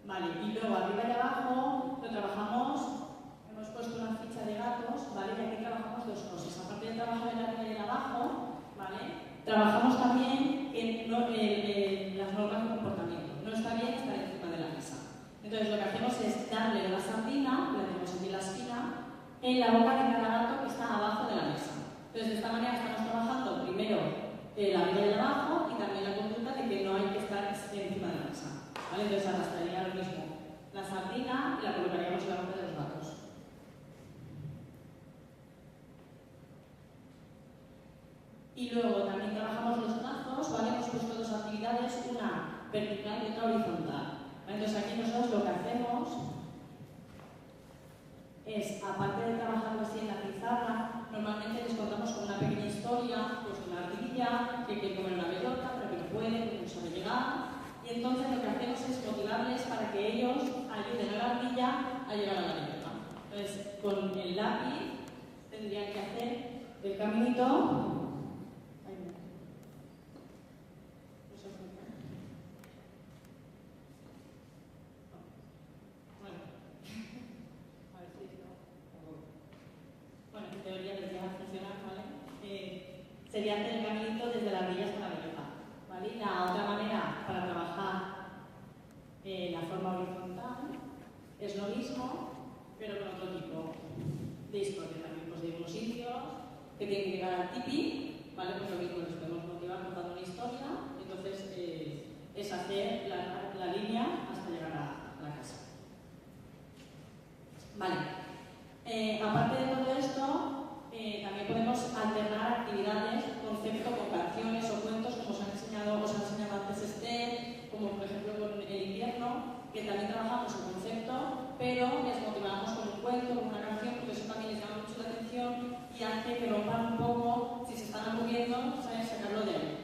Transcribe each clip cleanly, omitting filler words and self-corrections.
Vale, y luego arriba y abajo lo trabajamos, hemos puesto una ficha de gatos, ¿vale? Y aquí trabajamos dos cosas. Aparte de trabajar en arriba y en abajo, ¿vale? Trabajamos también en las normas de comportamiento. No está bien estar encima de la mesa. Entonces lo que hacemos es darle la sardina, la tenemos aquí en la esquina, en la boca de cada gato que está abajo de la mesa. Entonces de esta manera estamos trabajando primero la arriba y abajo y también la conducta de que no hay que estar encima de la mesa. ¿Vale? Entonces arrastraría lo mismo la sardina y la colocaríamos en la boca de los gatos. Y luego también trabajamos los brazos, ¿vale? Hemos puesto dos actividades, una vertical y otra horizontal. ¿Vale? Entonces aquí nosotros lo que hacemos es, aparte de trabajarlo así en la pizarra, normalmente les contamos con una pequeña historia, pues una ardilla que quiere comer una bellota, pero que no puede, que no sabe llegar. Y entonces lo que hacemos es motivarles para que ellos ayuden a la ardilla a llegar a la bellota. Entonces, con el lápiz tendrían que hacer el caminito. Bueno, en teoría debería funcionar, ¿vale? Sería hacer el caminito desde la ardilla hasta la bellota, ¿vale? Y la otra manera para trabajar la forma horizontal es lo mismo, pero con otro tipo de historia también, pues de unos indios que tienen que llegar al tipi, ¿vale? Pues lo mismo, les podemos motivar contando una historia, entonces es hacer la línea hasta llegar a la casa. Vale. Aparte de todo esto, también podemos alternar actividades, concepto con canciones o cuentos, como os han enseñado antes Esther, como por ejemplo con el invierno, que también trabajamos el concepto, pero les motivamos con un cuento, con una canción, porque eso también les llama mucho la atención y hace que rompan un poco, si se están aburriendo, ¿sabes? Sacarlo de ahí.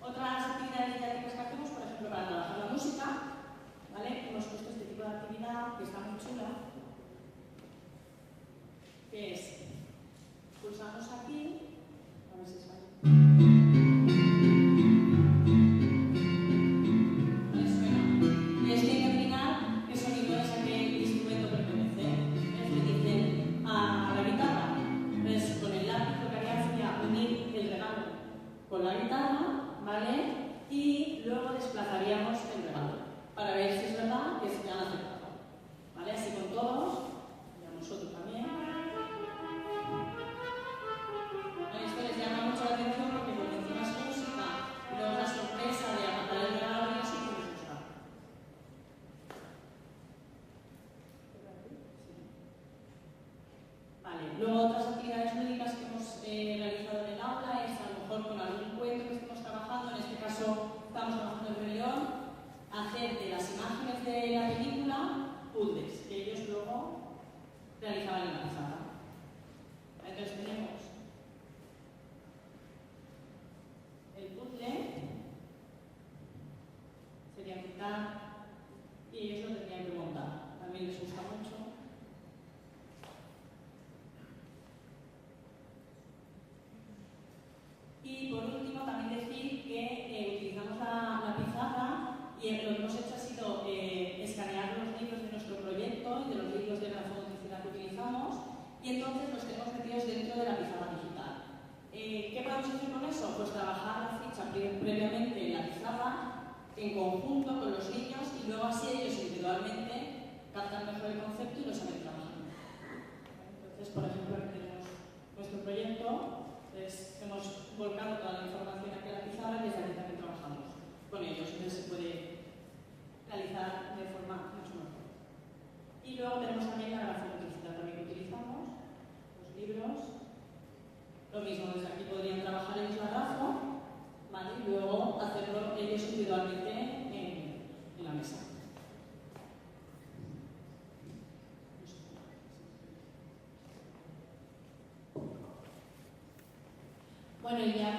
Otras actividades didácticas que hacemos, por ejemplo, para trabajar la música, ¿vale? Hemos puesto este tipo de actividad que está muy chula, que es, pulsamos aquí, a ver si sale. Vale, suena. Y es que hay que adivinar qué sonido es a qué instrumento pertenece. Le dicen a la guitarra. Entonces, con el lápiz lo que haría sería unir el regalo con la guitarra, ¿vale? Y luego desplazaríamos el regalo para ver si es verdad que se han acertado, ¿vale? Así con todos, y a nosotros también. Esto les llama mucho la atención porque por encima es música y luego la sorpresa de agarrar el regalo y eso que les gusta. Vale, luego otras actividades lúdicas que hemos realizado en el aula es a lo mejor con algún cuento que estemos trabajando, en este caso estamos trabajando en el Rey León, hacer de las imágenes de la película puzzles, que ellos luego realizaban en la pizarra. Entonces tenemos el puzzle, sería quitar y ellos lo tendrían que montar. También les gusta mucho. Y por último, también decir que utilizamos la pizarra y lo que hemos hecho ha sido escanear los libros de nuestro proyecto y de los libros de grafomotricidad que utilizamos y entonces los tenemos metidos dentro de la pizarra digital. ¿Qué podemos hacer con eso? Pues trabajar la ficha previamente en la pizarra, en conjunto con los niños y luego así ellos individualmente captan mejor el concepto y lo saben trabajar. Entonces, por ejemplo, aquí tenemos nuestro proyecto. Entonces, hemos volcado toda la información aquí a la pizarra y desde aquí también trabajamos con ellos. Entonces, se puede realizar de forma mucho mejor. Y luego tenemos también la grafomotricidad también que utilizamos, los libros. Lo mismo, desde aquí podrían trabajar ellos la grafo, ¿vale? Y luego hacerlo ellos individualmente en la mesa. Bueno, y ya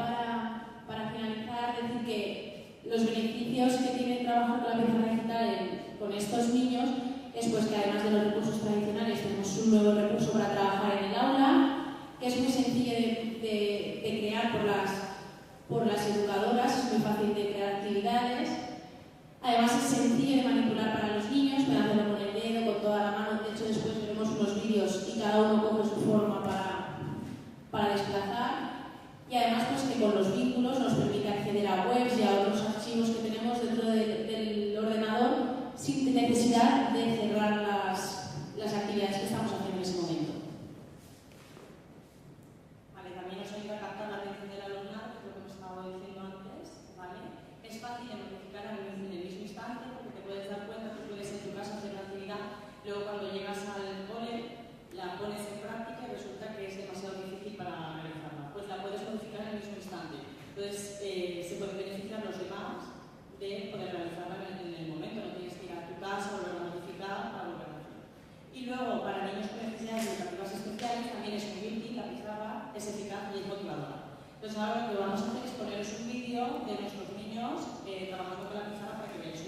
para finalizar, decir que los beneficios que tiene trabajar con la pizarra digital con estos niños es pues que además de los recursos tradicionales tenemos un nuevo recurso para trabajar en el aula, que es muy sencillo de crear por las educadoras, es muy fácil de crear actividades. Además es sencillo de manipular para los niños, pueden hacerlo con el dedo, con toda la mano. De hecho, después veremos unos vídeos y cada uno coge su forma para desplazar. Y además pues que con los vínculos nos permite acceder a webs y a otros archivos que tenemos dentro del ordenador sin necesidad de cerrar las actividades que estamos haciendo en ese momento. Vale, también nos ayuda a captar la atención del alumnado, que es lo que hemos estado diciendo antes, ¿vale? Es fácil de notificar en el mismo instante, porque te puedes dar cuenta, tú puedes en tu casa hacer una actividad, luego cuando llegas al cole, la pones en práctica y resulta que es demasiado difícil para realizarla. Pues la puedes notificar en el mismo instante. Entonces, se pueden beneficiar los demás de poder realizarla en el momento, no tienes que ir a tu casa, volver a notificar, para volver a hacer. Y luego, para niños con necesidades educativas especiales, también es muy útil, la pizarra es eficaz y es motivadora. Entonces ahora lo que vamos a hacer es poneros un vídeo de nuestros niños trabajando con la pizarra para que veáis